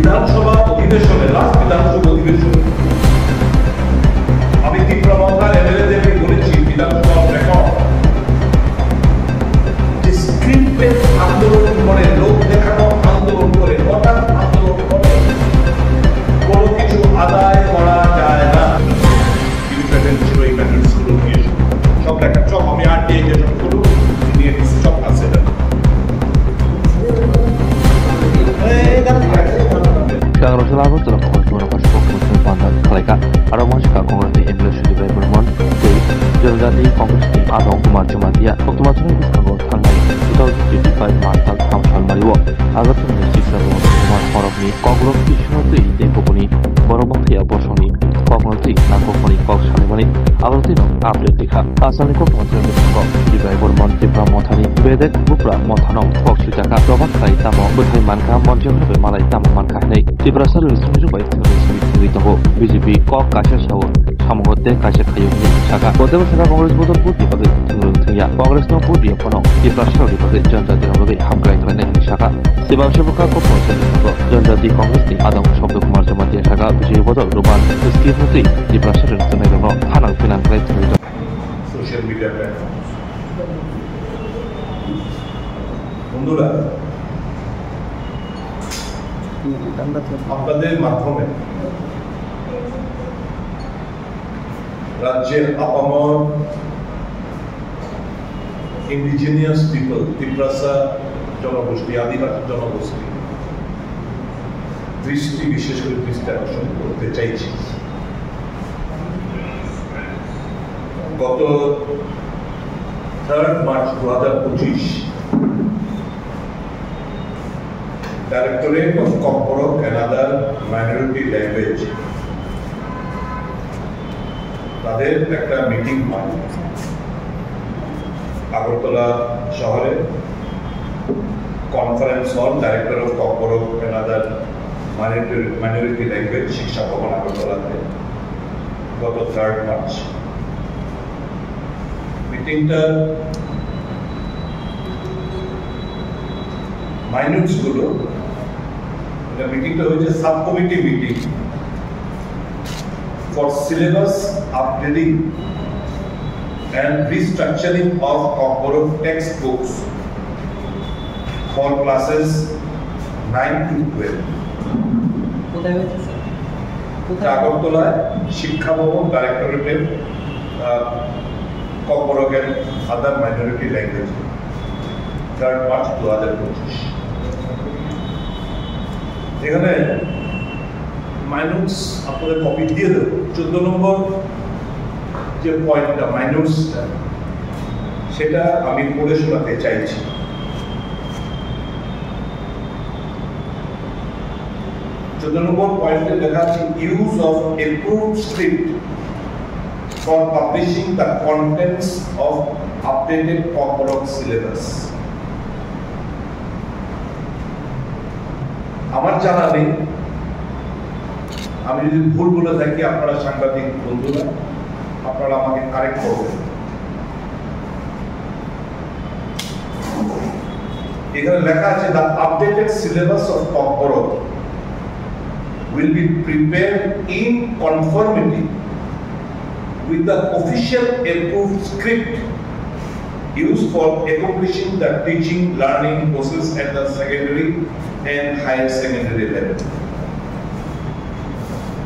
বিধানসভা অধিবেশনে লাস্ট বিধানসভা অধিবেশনে আমি ত্রিপুরা বাংলার এমএলএদেরকে বলেছি বিধানসভা রেকর্ড যে স্ক্রিপ্টে আন্দোলন করে লোক দেখানো আন্দোলন করে হঠাৎ আন্দোলন করে কোনো কিছু আদায় করা যায় না। ইন্ডিপেন্ডেন্ট ছিল এই ম্যাটার্সগুলো নিয়ে সব লেখা সব আমি আরটিআই যে সবগুলো নিয়ে সব আছে Kang Rosulago telah mengumpulkan pasukan muslim pandan mereka ada masukkan kongres di English di Bermon di Jalan di Kongres di Adong Kumar Jumatia waktu macam itu tanggal 2025 Maret tahun Mariwo agar terjadi sesuatu dengan forum ini kongres di Sungai di Koponi Borobongkia Bosoni kongres di Nangkoponi Kok Salimani agar tidak update dikha asal ikut macam itu di Bermon di Pramothani bedek bukra Mothano Kok Sujaka Robak Kai Tamo Buthai Manka Monjol lebih malai Tamo Manka Nei Tiripura Service by Tabo BJP Kok Kasha Shaw Samohote Kasha Kayuni Shaka whatever Shaka Congress Bodol Put Dipaget Tunguya Congress no Put Diapono Tiripura Shaw Dipaget Janta Dinabe Hamkai Planet Shaka Sibang Shabuka Koposen Janta di Congress di Adong Shobdo Kumar Jamatia Shaka BJP Bodol Ruban Steve Muti Tiripura Shaw Tunero Hanang Finan Play Tunero Social media platforms বন্ধুরা আপনাদের মাধ্যমে রাজ্যের আপামর indigenous people Tripura জনগোষ্ঠী আদিবাসী জনগোষ্ঠী দৃষ্টি বিশেষ করে দৃষ্টি আকর্ষণ করতে চাইছি। গত 3 March 2025 Directorate of Kokborok and other minority language তাদের একটা মিটিং হয় আগরতলা শহরে conference hall director of Kokborok and other minority language শিক্ষা ভবন আগরতলাতে গত 3 মার্চ। মিটিংটা মাইনরিটিস গুলো মিটিংটা হয়েছে sub committee meeting for syllabus updating and restructuring of Kokborok textbooks for classes 9 to 12 কোথায় হয়েছে স্যার আগরতলায় শিক্ষা ভবন ডাইরেক্টরেটের Kokborok and other minority language 3 March 2025 এখানে মাইনরিটিস আপনাদের কপি দিয়ে দেব 14 নম্বর যে পয়েন্টটা মাইনরিটিসটা সেটা আমি পড়ে শোনাতে চাইছি। 14 নম্বর পয়েন্টে লেখা আছে use of approved script for publishing the contents of updated Kokborok syllabus. আমার জানা নেই, আমি যদি ভুল বলে থাকি আপনারা সাংবাদিক বন্ধুরা আপনারা আমাকে কারেক্ট করবেন। এখানে লেখা আছে the updated syllabus of Kokborok will be prepared in conformity with the official approved script used for accomplishing the teaching learning process at the secondary and higher secondary level.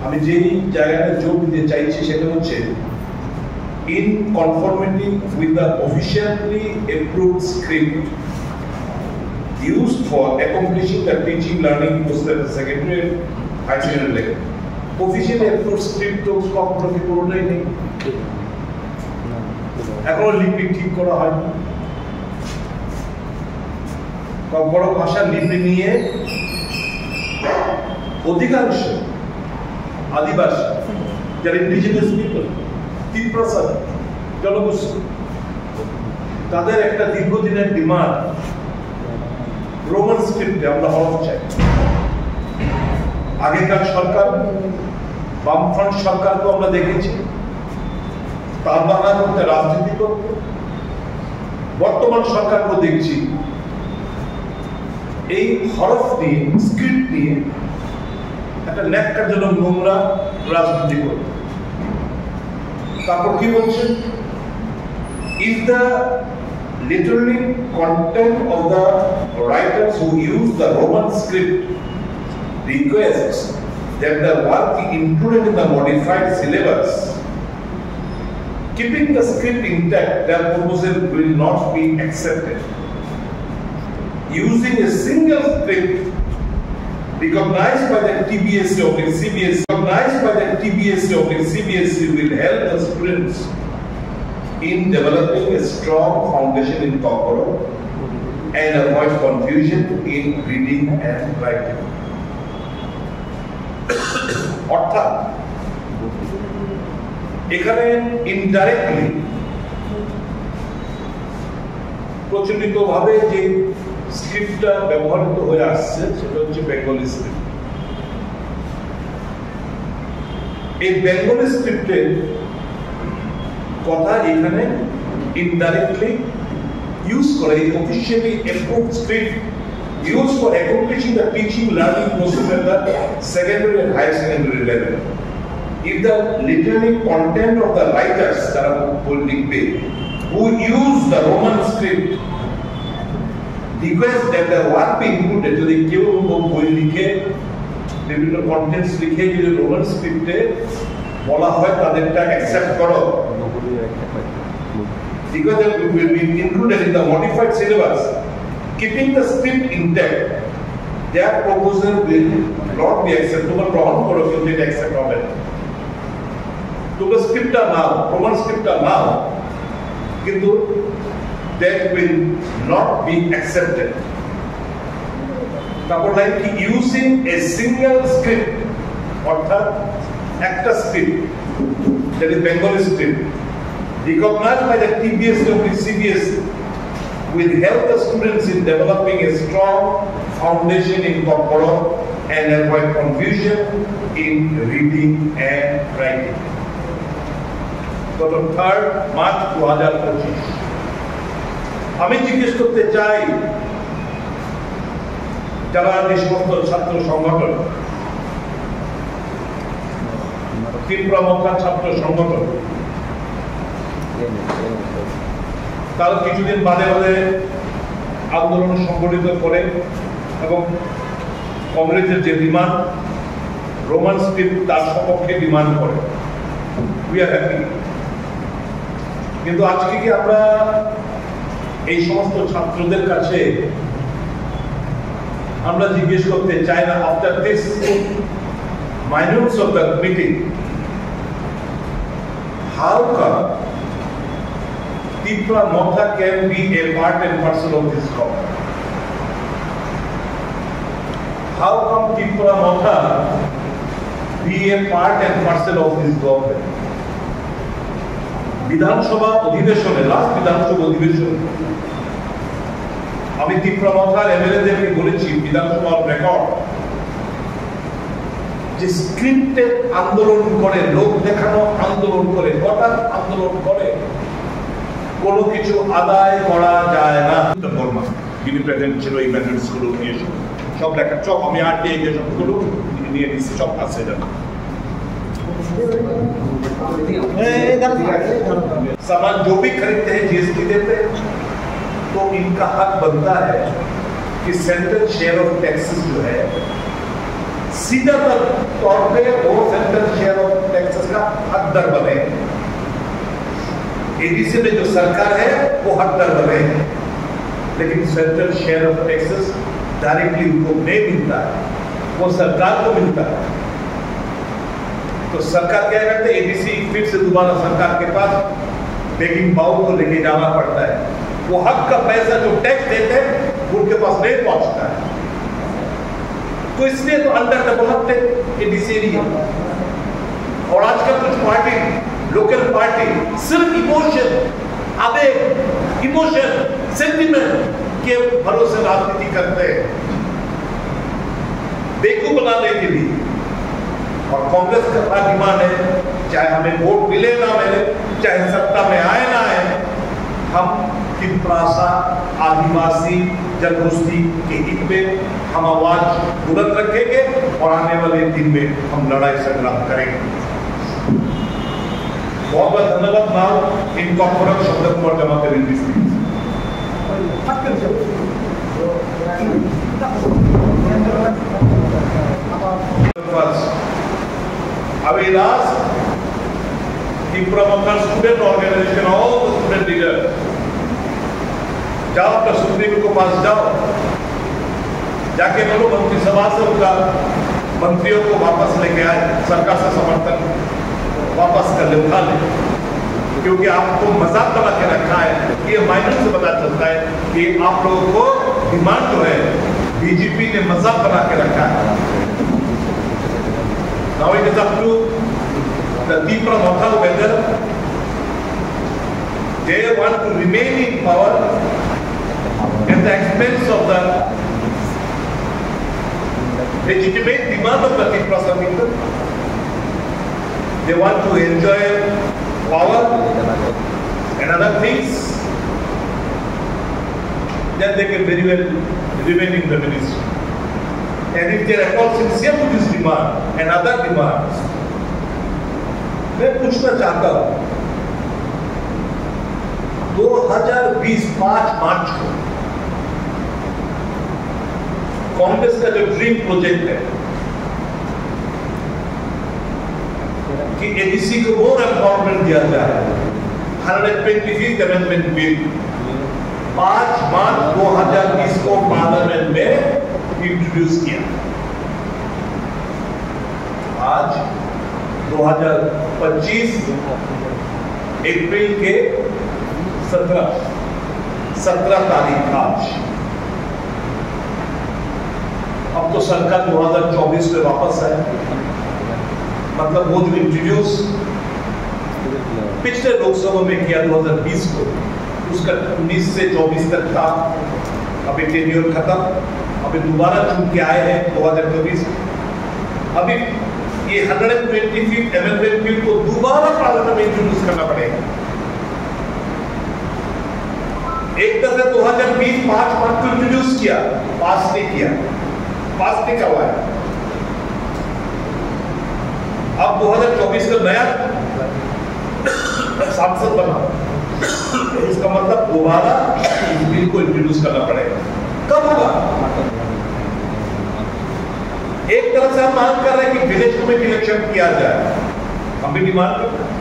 আমি যেই জায়গাটা জোর দিতে চাইছি সেটা হচ্ছে in conformity with the officially approved script used for accomplishing the teaching learning process at the secondary and higher secondary level. Officially approved script তো Kokborok পুরোটাই নেই, এখনো লিপি ঠিক করা হয়নি। Kokborok ভাষার লিপি নিয়ে অধিকাংশ আদিবাসী যারা ইন্ডিজিনিয়াস পিপল ত্রিপুরা জনগোষ্ঠী তাদের একটা দীর্ঘদিনের ডিমান্ড রোমান স্ক্রিপ্টে আমরা হরফ চাই। আগেকার সরকার বামফ্রন্ট সরকারকে আমরা দেখেছি তার বাংলা করতে রাজনীতি করতে, বর্তমান সরকারকে দেখছি এই হরফ নিয়ে স্ক্রিপ্ট নিয়ে একটা ন্যাক্কারজনক নোংরা রাজনীতি করে। তারপর কি বলছে? Is the literary content of the writers who use the Roman script requests that the work be included in the modified syllabus? Keeping the script intact, their proposal will not be accepted. Using a single script recognized by the TBSC or CBSC will help the students in developing a strong foundation in Kokoro and avoid confusion in reading and writing. অর্থাৎ এখানে indirectly প্রচলিতভাবে যে স্ক্রিপ্টটা ব্যবহৃত হয়ে আসছে সেটা হচ্ছে Bengali script. এই Bengali স্ক্রিপ্টের কথা এখানে ইনডাইরেক্টলি ইউজ করে। এই officially approved script used for accomplishing the teaching learning process at the secondary and higher secondary level. If the literary content of the writers who use the Roman script request that the work be included, যদি কেউ বই লিখে বিভিন্ন contents লিখে যদি Roman স্ক্রিপ্টে বলা হয় তাদেরটা অ্যাকসেপ্ট করো, because it will be included in the modified syllabus. Keeping the script intact, their proposal will not be acceptable. গ্রহণ করো কিন্তু এটা অ্যাকসেপ্ট হবে না। তোমরা স্ক্রিপ্টটা নাও, রোমান স্ক্রিপ্টটা নাও, কিন্তু that will not be accepted. তারপর লাইক কি ইউজিং এ সিঙ্গেল স্ক্রিপ্ট, অর্থাৎ একটা script, that is Bengali script, recognized by the TBSC or CBSC, will help the students in developing a strong foundation in Kokoro and avoid confusion in reading and writing. So the 3rd March 2025, আমি জিজ্ঞেস করতে চাই যারা যে সমস্ত ছাত্র সংগঠন, ত্রিপুরা মথা ছাত্র সংগঠন, তারা কিছুদিন বাদে বাদে আন্দোলন সংগঠিত করে এবং কংগ্রেসের যে ডিমান্ড রোমান স্ক্রিপ্ট তার সপক্ষে ডিমান্ড করে। We are happy. কিন্তু আজকে কি আমরা এই সমস্ত ছাত্রদের কাছে আমরা জিজ্ঞেস করতে চাই না, after this minutes of the meeting, how come Tripura Motha can be a part and parcel of this government? How come Tripura Motha be a part and parcel of this government? বিধানসভা অধিবেশনে, last বিধানসভা অধিবেশনে আমি ত্রিপুরা মথার এমএলএদেরকে বলেছি, বিধানসভার record, যে scripted আন্দোলন করে, লোক দেখানো আন্দোলন করে, হঠাৎ আন্দোলন করে কোনো কিছু আদায় করা যায় না। বর্মা যিনি প্রেজেন্ট ছিল এই ম্যাটার্স গুলো নিয়ে সব লেখা, সব আমি আরটিআই কে সবগুলো নিয়ে দিচ্ছি, সব আছে জানা। सामान जो भी खरीदते हैं जीएसटी देते हैं, तो इनका हक बनता है कि सेंट्रल शेयर ऑफ टैक्सेस जो है सीधा तौर पे वो सेंट्रल शेयर ऑफ टैक्सेस का हकदार बने। एडीसी में जो सरकार है वो हकदार बने, लेकिन central share of taxes directly उनको नहीं मिलता है, वो सरकार को मिलता है। तो सरकार क्या करते हैं, एडीसी फिर से दोबारा सरकार के पास बेकिंग बाउल को लेके जाना पड़ता है। वो हक का पैसा जो टैक्स देते हैं उनके पास नहीं पहुंचता है, तो इसलिए तो अंडर डेवलप्ड एडीसी एरिया। और आजकल कुछ पार्टी, लोकल पार्टी सिर्फ इमोशन, आवेग, इमोशन, सेंटिमेंट के भरोसे राजनीति करते हैं बेवकूफ बनाने के लिए। और कांग्रेस का बड़ा डिमांड है, चाहे हमें वोट मिले ना मिले, चाहे सत्ता में आए ना आए, हम तिपरासा आदिवासी जनगोष्ठी के हित में हम आवाज बुलंद रखेंगे और आने वाले दिन में हम लड़ाई संग्राम करेंगे। बहुत बहुत धन्यवाद। नाउ इनकॉर्पोरेट शब्द कुमार जमाते हैं। I will ask the promoter student organization, all the student leaders, जाओ अपना सुप्रीम को पास जाओ, जाके बोलो मंत्रिसभा से उनका मंत्रियों को वापस लेके आए, सरकार से समर्थन वापस कर ले, उठा ले, क्योंकि आपको मजाक बना के रखा है। ये माइनर से पता चलता है कि आप लोगों को डिमांड जो है बीजेपी ने मजाक बना के रखा है। Now it is up to the Tipra Mokha whether they want to remain in power at the expense of the legitimate demand of the Tipra people. They want to enjoy power and other things, then they can very well remain in the ministry. And if they are at all sincere to this demand and other demands, मैं पूछना चाहता हूं, 2020 5 मार्च को कांग्रेस का जो dream project है कि ADC को मोर एम्पावरमेंट दिया जाए, 125th अमेंडमेंट बिल 5 मार्च 2020 को पार्लियामेंट में इंट्रोड्यूस किया। आज 2025 अप्रैल के 17 तारीख आज। अब तो सरकार 2024 में वापस है, मतलब वो जो इंट्रोड्यूस पिछले लोकसभा में किया 2020 को, उसका 19 से 24 तक था, अभी टेन्योर खत्म, अभी दोबारा चुन के आए हैं 2024। अभी ये 125th अमेंडमेंट बिल को दोबारा पार्लियामेंट में इंट्रोड्यूस करना पड़ेगा। एक तरह से 2020 5 मार्च को इंट्रोड्यूस किया, पास नहीं करवाया। अब 2024 का नया सांसद बना, इसका मतलब दोबारा इस बिल को इंट्रोड्यूस करना पड़ेगा। कब होगा? एक तरह से हम मांग कर रहे हैं कि विलेज कमेटी इलेक्शन किया जाए, हम भी डिमांड करते हैं,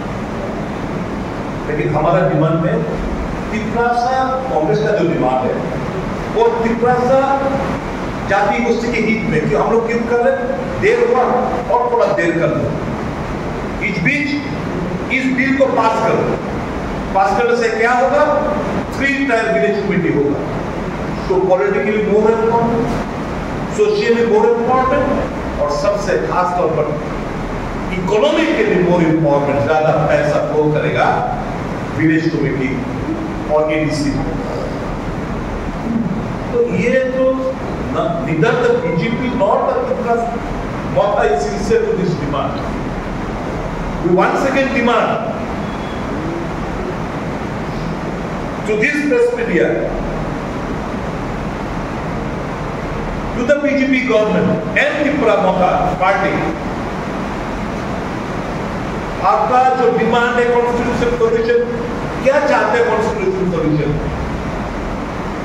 लेकिन हमारा डिमांड में तिपरासा कांग्रेस का जो डिमांड है वो तिपरासा जाति गोष्ठी के हित में, कि हम लोग क्यों कर रहे हैं, देर हुआ और थोड़ा देर कर दो, इस बीच इस बिल को पास करो। पास करने से क्या होगा? 3 टायर विलेज कमेटी होगा, तो politically more important, socially more important, और सबसे खास तौर पर इकोनॉमिकली मोर इम्पोर्टेंट, ज्यादा पैसा फ्लो करेगा विलेज कमेटी और एडीसी। तो ये तो neither the BJP nor the Tipra Mokha is sincere to this demand. We once again demand to this press media, to the BJP government and Tipra Mokha party, आपका जो demand है constitution solution, क्या चाहते हैं constitution solution?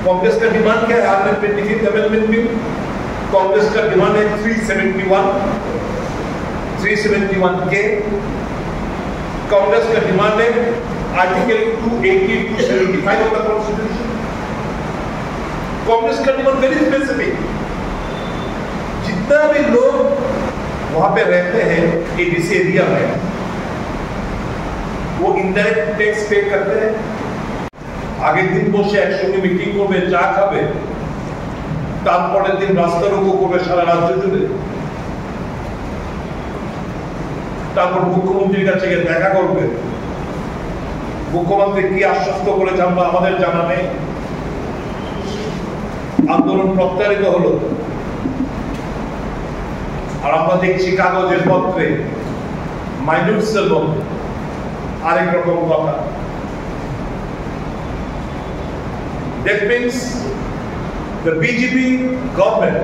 Congress का demand क्या है? 125th amendment bill, Congress का डिमांड है 371 के, कांग्रेस का डिमांड है article 280 275 of the constitution. Congress का डिमांड वेरी स्पेसिफिक, जितना भी लोग वहां पे रहते हैं एडीसी एरिया में, वो इनडायरेक्ट टैक्स पे करते हैं। आगे दिन বসে একসঙ্গে মিটিং করবে, চা খাবে, তারপরের দিন রাস্তা রোকো করবে সারা রাজ্য জুড়ে, তারপর মুখ্যমন্ত্রীর কাছে গিয়ে দেখা করবে। মুখ্যমন্ত্রী কি আশ্বস্ত করেছে আমরা আমাদের জানা নেই। আন্দোলন প্রত্যাহৃত হলো, আর আমরা দেখছি কাগজের পত্রে মাইনুটসের মধ্যে আরেক রকম কথা। That means the BJP government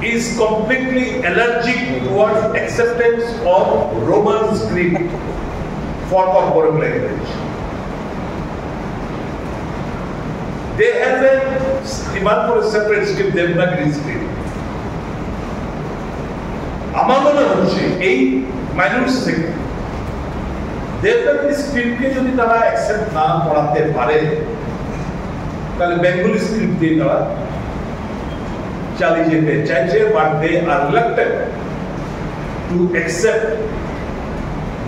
is completely allergic towards acceptance of Roman script for corporate language. They have a demand for a separate script, Devanagari script. আমার মনে হচ্ছে এই মাইনরিটি সেক্টর দেবনাগরী স্ক্রিপ্টকে যদি তারা অ্যাকসেপ্ট না করাতে পারে তাহলে বেঙ্গলি স্ক্রিপ্ট দিয়ে তারা চালিয়ে যেতে চাইছে, but they are reluctant to accept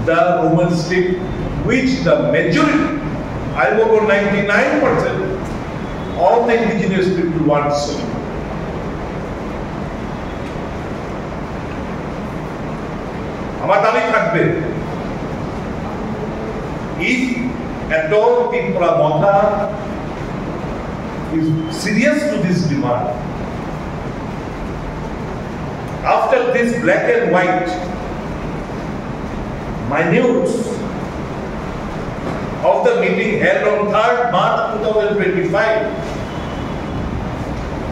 the Roman script which the majority, I over 99% of the indigenous people want so. আমার দাবি থাকবে, if at all Tripura Mata is serious to this demand, after this black and white minutes of the meeting held on 3rd March 2025,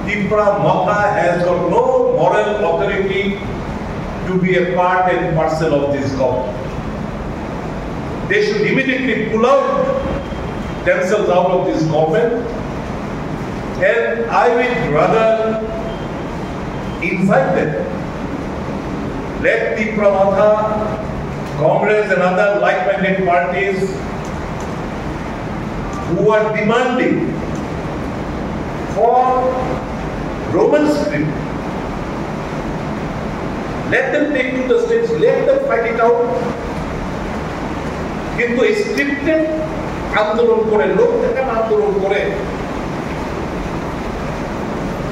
Tripura Mata has got no moral authority to be a part and parcel of this government. They should immediately pull out themselves out of this government, and I would rather invite them. Let Tripura Mata, Congress and other like-minded parties who are demanding for Roman script, let them take to the stage, let them fight it out. কিন্তু scripted আন্দোলন করে, লোক দেখান আন্দোলন করে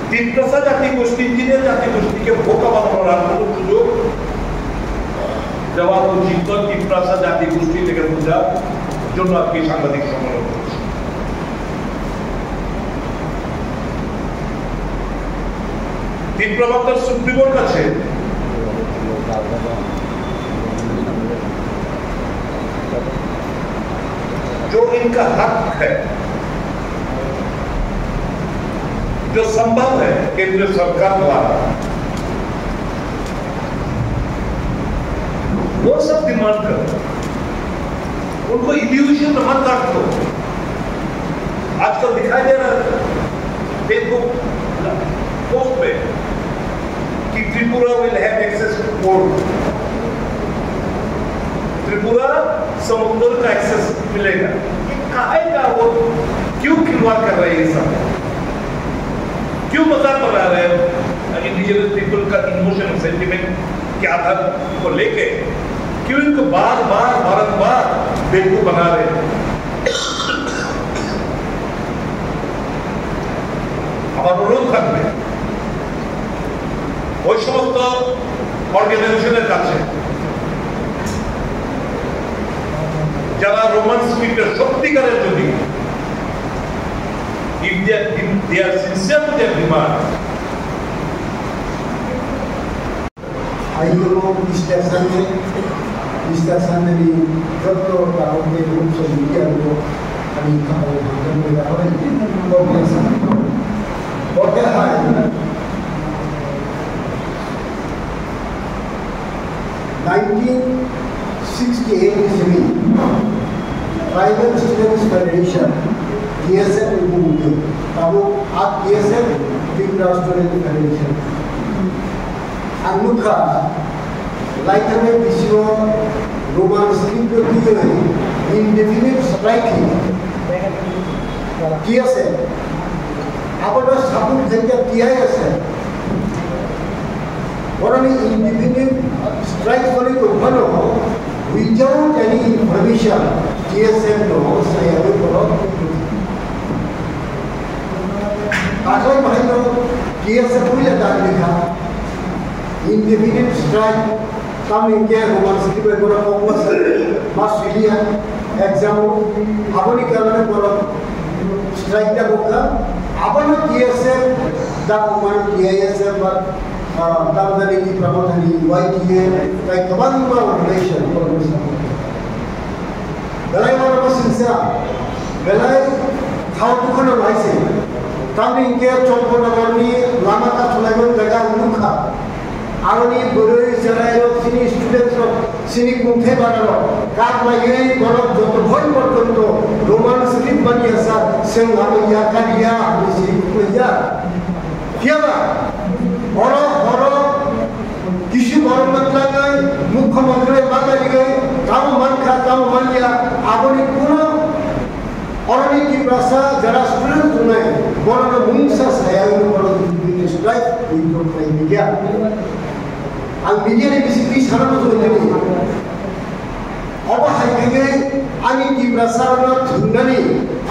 তিপ্রাসা জাতি গোষ্ঠী, engineer জাতি গোষ্ঠীকে বোকা বানানোর আর কোনো সুযোগ দেওয়া উচিত নয়। তিপ্রাসা জাতি গোষ্ঠী থেকে বোঝার জন্য আজকে সাংবাদিক সম্মেলন করছি। Tripura Mata সুপ্রিমোর কাছে जो इनका हक है, जो संभव है केंद्र सरकार द्वारा, वो सब डिमांड करो, उनको इल्यूजन मत काट दो। आजकल दिखाई दे रहा है फेसबुक पोस्ट पे कि Tripura will have access to port, Tripura समुद्र का एक्सेस मिलेगा। का वो क्यों खिलवाड़ कर रहे हैं, सब क्यों मजाक बना रहे हैं इंडिजिनस पीपल का इमोशन सेंटिमेंट के आधार को लेके, क्यों इनको बार बार बेवकूफ बना रहे हैं। আমার অনুরোধ থাকবে ওই সমস্ত অর্গানাইজেশনের কাছে যারা রোমান স্ক্রিপ্টের সত্যিকারের যদি if they are sincere to their demand, आइए लोग डिस्कशन में भी जब तो कारों के रूप से मीडिया को अभी खबर हम में रहा है तो कैसा और क्या है 1968 ईस्वी ट्राइबल स्टूडेंट्स फेडरेशन TSF हुई, अब आप TSF त्रिपुरा स्टूडेंट फेडरेशन अनुखा लाइक में विश्व रोमान स्क्रिप्ट दिए हुए इंडेफिनिट स्ट्राइकिंग TSF अब तो सब जगह TISF और इंडेफिनिट स्ट्राइक वाले को बनो विदाउट एनी इंफॉर्मेशन TSF नो सहयोग करो। आखिर भाई लोग TSF कोई लगा लिखा indefinite strike coming here roman script को focus Australia exam अपनी करने को strike का होगा अपन TSF दा कुमार TISF दावदारी की प्रमोशनी YTA का कमान का ऑर्गेनाइजेशन बेलाई वाला बस इंसान बेलाई খাওয়াটুখানো লাইছে তামি ইনকে চম্পনগরনি লামাটা চলাইবেন জায়গা উনুখা আরনি বড়ই জেলায় সিনি স্টুডেন্টস সিনি কুমথে বানানো কার লাগে গরব যত ভয় পর্যন্ত রোমান স্ক্রিপ্ট বানিয়ে আসা সেং আমিয়া কারিয়া বেশি কইয়া কিবা বড় বড় কিছু বড় মতলাগাই মুখ্যমন্ত্রী বাঙালি তাও মানখা তাও মানিয়া আপনি কোনো অরণিকি ভাষা যারা স্টুডেন্ট নয় বড় মুংসা সায়াইন বড় স্ট্রাইক উইন্ডোর নাই মিডিয়া আর মিডিয়ারে বেশি কি সারানো চলতে নেই অবহাই থেকে আমি কি ভাষা ধুনানি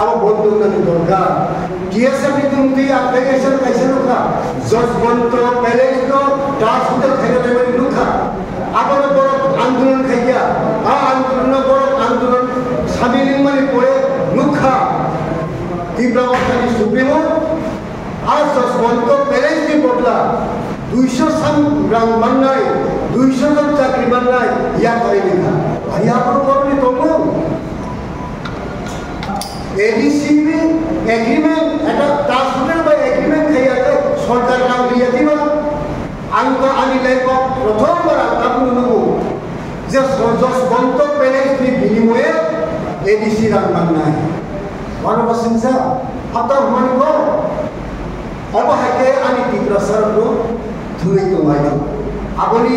আমার বন্ধুনানি দরকার টিএসএফ তুমি অ্যাপ্লিকেশন कैसे रुका जजमंत पैलेस को ट्रांसपोर्ट থেকে দেবে লুকা আবার বড় আন্দোলন খাইয়া বড় আন্দোলন সামিলিন মানে পড়ে লুকা তীব্রতানি সুপ্রিমো আজ জজমন্ত প্যালেস কি বদলা 200 সাম গ্রাম বান্নাই 200 জন চাকরি বান্নাই ইয়া করে লেখা ভাইয়া আপন করনি তোমরা এডিসিবি এগ্রিমেন্ট এটা ট্রান্সপোর্টের বাই এগ্রিমেন্ট খাইয়াতে সরকার নাম লিয়া দিবা আঙ্ক আনি লাইক প্রথমবার আপনি নেবো যে জজমন্ত প্যালেস কি বিনিময়ে এডিসি রান বান্নাই মানবসিংসা আপনার মানিক অবহাকে আনি তীব্রসারনো ধুই তোমায় আপনি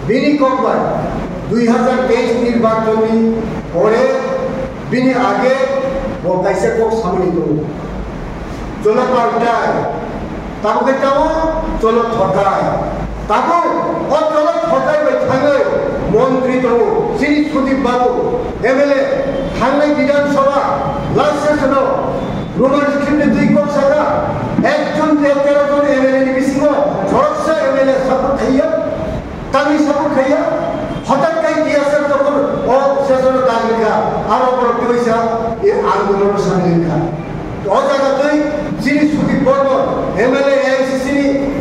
বিনি ককবার 2023 নির্বাচনী পরে বিনি আগে বলতাইছে কোক সামনে তো চলো পাল্টায় তাকে তাও চলো ঠকায় তাকে ও চলো ঠকায় থাকে মন্ত্রী তো শ্রী সুদীপ বাবু এমএলএ থাঙ্গাই বিধানসভা লাস্ট সেশন রোমান স্ক্রিপ্টে 2 কোটি টাকা একজন 13 জন এমএলএ নিবিসিব সরসা এমএলএ সাপোর্ট খাইয়া তামি সাপোর্ট খাইয়া হঠাৎ কাই টিএসএফ যখন ও সেশন দাগ লেখা আর বড় পয়সা এই আন্দোলনের সামনে লেখা ও জায়গাতেই যিনি Sudip Barman MLA AICC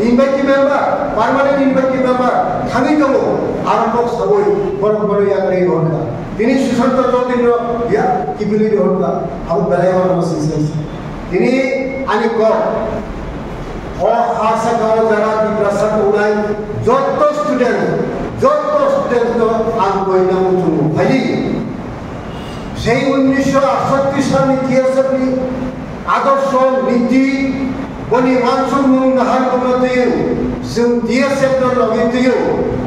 invitee member permanent invitee member থামি দেব আরম্ভ সবই বড় বড় ইয়ারে হরকা তিনি সুশান্ত চৌধুরী ইয়া কি বলি হরকা আবু বেলায়ার মসজিদ তিনি আনি ক ও আশা গাঁও যারা বিপ্রাসাদ উড়াই যত স্টুডেন্ট তো আনবই না উঠুন ভাই সেই 1968 সালে টিএসএফ আদর্শ নীতি বনি মানসুর মুং নাহার গুণতে जों টিএসএফ লগেতেও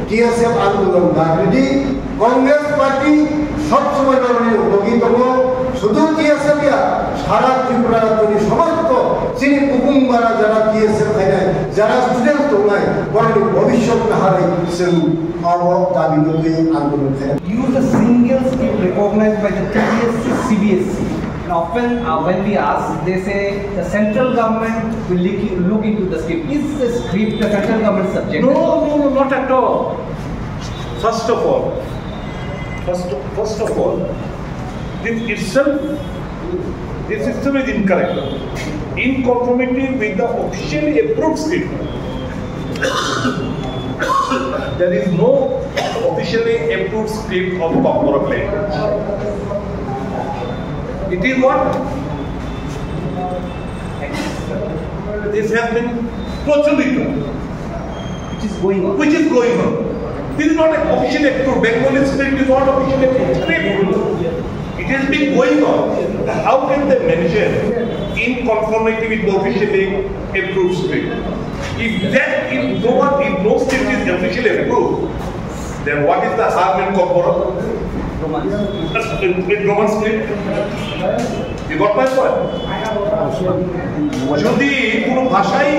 টিএসএফ আন্দোলন গাড়ি কংগ্রেস পার্টি সবসময় লগি দङ শুধু টিএসএফ সারা ত্রিপুরা তৈরি সমস্ত চিনি কুকুমবারা যারা টিএসএফ খাইনায় যারা স্টুডেন্ট দঙায় বরং ভবিষ্যৎ নাহারে जों দাবি নদী আন্দোলন খাই use a single script recognized by the TSC CBSE. And often when we ask, they say the central government will look into the script. Is the script the central government subject? No, not at all. First of all, this itself, this system is incorrect. In conformity with the officially approved script. There is no officially approved script of Kokborok language. It is what? This has been procholito. Which is going on. This is not an officially approved. Bengali script is not officially approved script. It has been going on. How can they mention in conformity with the officially approved script? If no script is officially approved, then what is the harm in Kokborok? Roman script. You got my point? যদি কোনো ভাষাই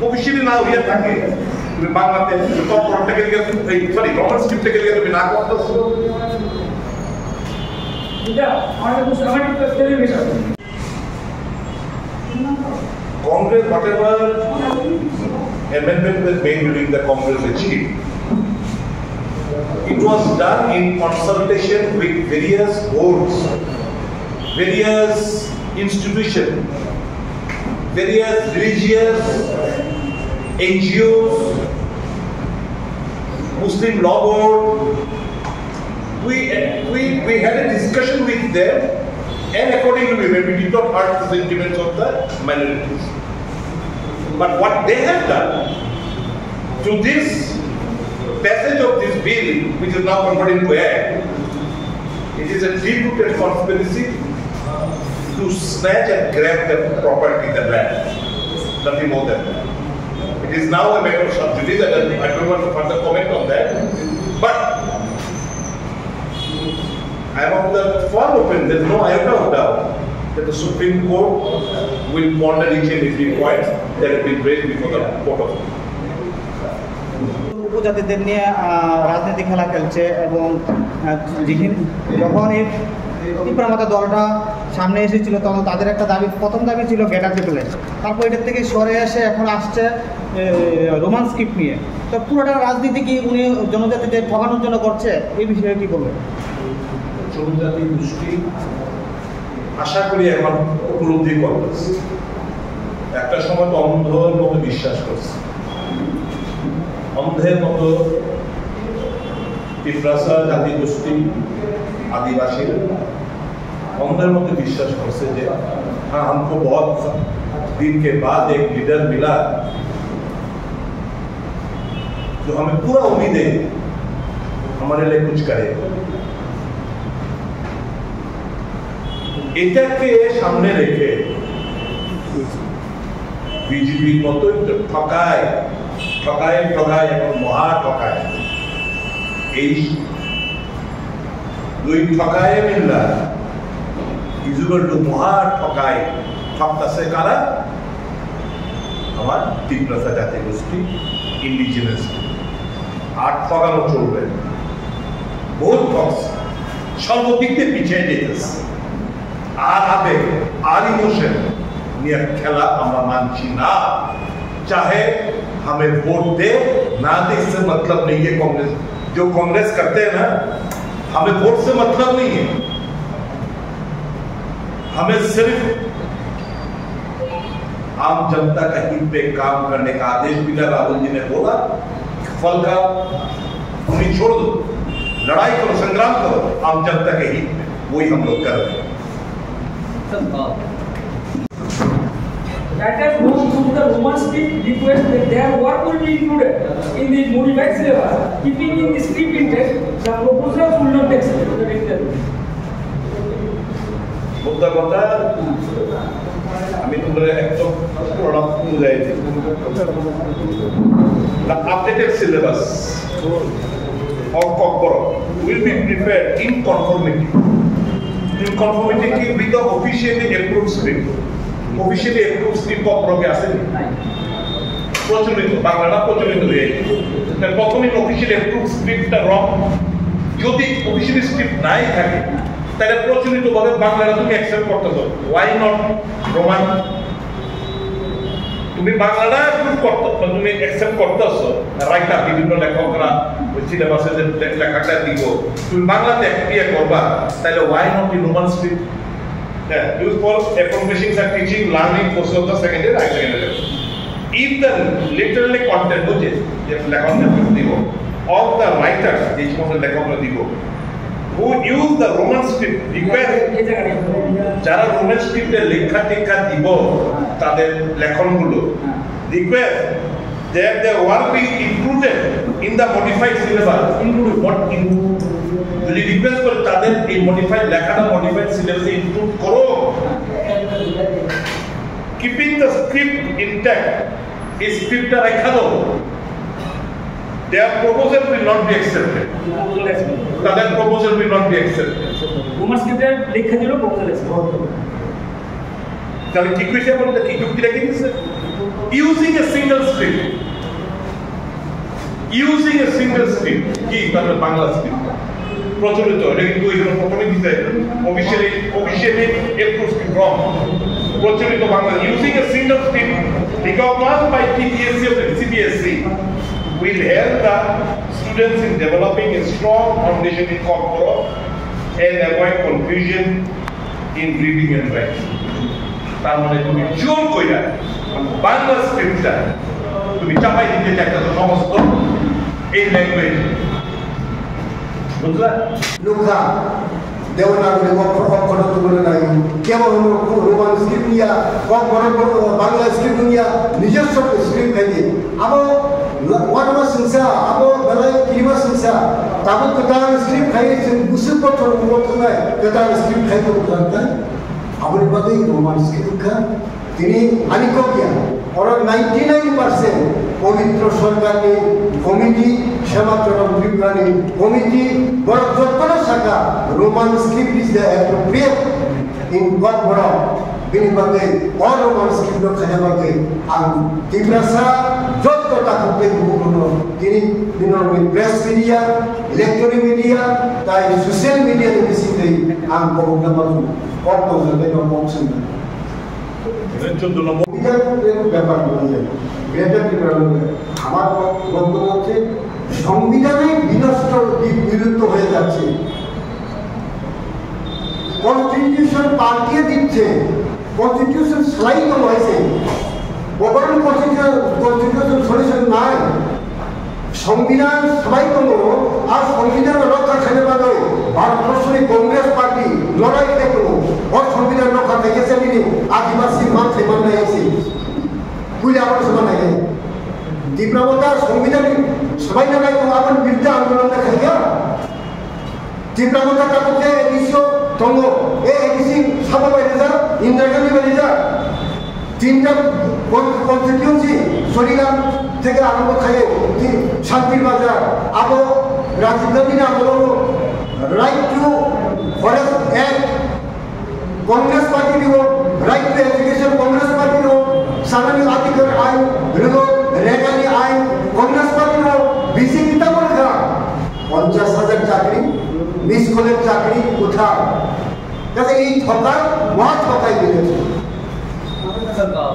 officially না হইয়া থাকে তুমি বাংলাতে computer থেকে sorry Roman script থেকে তুমি না করতে Congress, whatever amendment was made during the Congress regime, it was done in consultation with various boards, various institutions, various religious NGOs, Muslim Law Board. We had a discussion with them And accordingly, we did not hurt the sentiments of the minorities. But what they have done to this passage of this bill, which is now converted into act, it is a deep-rooted conspiracy to snatch and grab the property, the land. Nothing more than that. It is now a matter of subjudice, and I don't want to further comment on that. But I am of the firm opinion, there is no iota of doubt that the Supreme Court will ponder each and every point that has been raised before the Court of Law. উপজাতিদের নিয়ে রাজনীতি খেলা খেলছে এবং যখন এই ত্রিপুরা দলটা সামনে এসেছিল তখন তাদের একটা দাবি, প্রথম দাবি ছিল গ্রেটার প্লেস, তারপর এটার থেকে সরে এসে এখন আসছে রোমান স্ক্রিপ্ট নিয়ে। তো পুরোটা রাজনীতি কি উনি জনজাতিদের ঠকানোর জন্য করছে, এই বিষয়ে কি বলবেন? জনজাতি গোষ্ঠী আশা করি এখন উপলব্ধি করতেছে, একটা সময় তো অন্ধের মতো বিশ্বাস করছে, অন্ধের মতো ত্রিপুরা জাতি গোষ্ঠী आदिवासी अंदर मत विश्वास करते जे हाँ हमको बहुत दिन के बाद एक लीडर मिला जो हमें पूरा उम्मीद है हमारे लिए कुछ करे। এটাকে সামনে রেখে বিজেপির মতো ঠকায় ঠকায় ঠকায় এবং মহা ঠকায় এই দুই ঠকায় মিল্লা ইজুগল টু মহা ঠকায় ঠকতাছে কারা? আমার ত্রিপুরা জাতি গোষ্ঠী ইন্ডিজিনাস। আর ঠকানো চলবে, বহুত ঠকছে, সর্বদিক দিয়ে পিছিয়ে যেতেছে। আর আবেগ আর ইমোশন নিয়ে খেলা আমরা মানছি না। चाहे हमें वोट दे ना दे इससे मतलब नहीं है। कांग्रेस जो कांग्रेस करते हैं ना, हमें वोट से मतलब नहीं है, हमें सिर्फ आम जनता का हित पे काम करने का आदेश मिला। राहुल जी ने बोला फल का उन्हें छोड़ दो, लड़ाई करो, संग्राम करो आम जनता के हित में, वही हम लोग कर रहे हैं। Writers who use the Roman script request that their work will be included in the modified syllabus. Keeping in the script intact, the proposal will not be accepted. मुद्दा কথা আমি তোমাদের একদম প্রণাম বুঝাই দিই। The updated syllabus of Kokboro will be prepared in conformity with the officially approved script. Officially approved script Kokboro কে আছে প্রচলিত, বাংলাটা প্রচলিত হয়ে গেছে। প্রথমে অফিসিয়ালি approved স্ক্রিপ্টটা রং, যদি অফিসিয়ালি স্ক্রিপ্ট নাই থাকে তাহলে প্রচলিতভাবে বাংলাটা তুমি অ্যাকসেপ্ট করতেছো। Why not Roman? তুমি বাংলাটা অ্যাপ্রুভ করতে, তুমি অ্যাকসেপ্ট করতেছো, রাইটার বিভিন্ন লেখকরা ওই সিলেবাসে যে লেখাটা দিব তুমি বাংলাতে ইয়ে করবা, তাহলে why not in Roman script? Use for appropriation and teaching learning course of the secondary high secondary. If the literally content বুঝে যে লেখকটা দিব অফ দ্য রাইটার্স, যে সমস্ত লেখকরা দিব who use the Roman script request, যারা রোমান স্ক্রিপ্টে লেখা টেখা দিব তাদের লেখনগুলো request that their work be included in the modified syllabus, যদি রিকোয়েস্ট করে তাদের এই মডিফাইড লেখাটা মডিফাইড সিলেবাসে ইনক্লুড করো। keeping the script intact, এই স্ক্রিপ্টটা রাখা দাও, their proposal will not be accepted. That proposal will not be accepted. Roman script লেখা দিলো proposal accepted. তাহলে কি কইছে বলতে কি যুক্তি রেখে দিয়েছে? Using a single script, কি তাহলে বাংলা স্ক্রিপ্ট প্রচলিত, এটা কিন্তু এখানে প্রথমে দিতে অফিশিয়ালি approved script রং, প্রচলিত Bangla. Using a single script recognized by TPSC of the CBSC will help the students in developing a strong foundation in Kokboro and avoid confusion in reading and writing. তার মানে তুমি জোর কইরা বাংলা স্ক্রিপ্টটা তুমি চাপাই দিতে চাইছো সমস্ত এই ল্যাঙ্গুয়েজ, বুঝলা? লোকরা দেবনাগরী অক্ষর তুলে নাই কেবল রোমান স্ক্রিপ্ট নিয়া বাংলা স্ক্রিপ্ট নিয়া নিজস্ব স্ক্রিপ্ট খাইয়ে আবো ওয়ানমা সিংসা আবো বেলায় কিরিমা সিংসা তাবো কেতার স্ক্রিপ্ট খাইয়ে বুসু পথর উপথনায় কেতার স্ক্রিপ্ট খাইতে উঠান আবার বাদে রোমান স্ক্রিপ্ট খা তিনি আনিককিয়া ওরা 99% পবিত্র সরকারি কমিটি শ্যামাচরণ বিজ্ঞানী কমিটি বড় যত্ন শাখা Roman script is the appropriate in গড় বিনিবাগে অল রোমান স্ক্রিপ্ট খাইবাগে আং তীব্রাসা যতটা করতে গুলো তিনি দিনের প্রেস মিডিয়া ইলেকট্রনিক মিডিয়া তাই সোশ্যাল মিডিয়া বেশি দেই আং বড় বড় কত জায়গায় পৌঁছেন ব্যাপার আমার বক্তব্য হচ্ছে সংবিধানে বিনষ্ট বিলুপ্ত হয়ে যাচ্ছে কনস্টিটিউশন পাল্টিয়ে দিচ্ছে কনস্টিটিউশন স্লাইড হয়েছে ওভারঅল কনস্টিটিউশন সলিউশন নাই সংবিধান সবাই কোনো আর সংবিধান রক্ষা খেলে বাদে ভারতবর্ষের কংগ্রেস পার্টি লড়াই দেখলো ওর সংবিধান রক্ষা দেখেছে তিনি আদিবাসী মাঠে মান্য এসে বুঝলে আমার সমান নাই তীব্রতা সংবিধান সবাই না আমার বিরুদ্ধে আন্দোলন দেখাই তীব্রতা কাপড়ে বিশ্ব তঙ্গ এডিসি সাবা বাইরে যা ইন্দিরা গান্ধী বাইরে যা তিনটা কনস্টিটিউন্সি সরিরাম থেকে আরম্ভ খাইয়ে শান্তির বাজার আবো রাজীব গান্ধী আন্দোলন right to forest act Congress party দিব right to education Congress party দিব সামান্য অধিকার আইন রেগানি আইন কংগ্রেস পার্টি দিব বিজেপি তা বলে 50,000 চাকরি মিস কলেজ চাকরি কোথায় এই ঠকায় মহা ঠকাই মিলেছে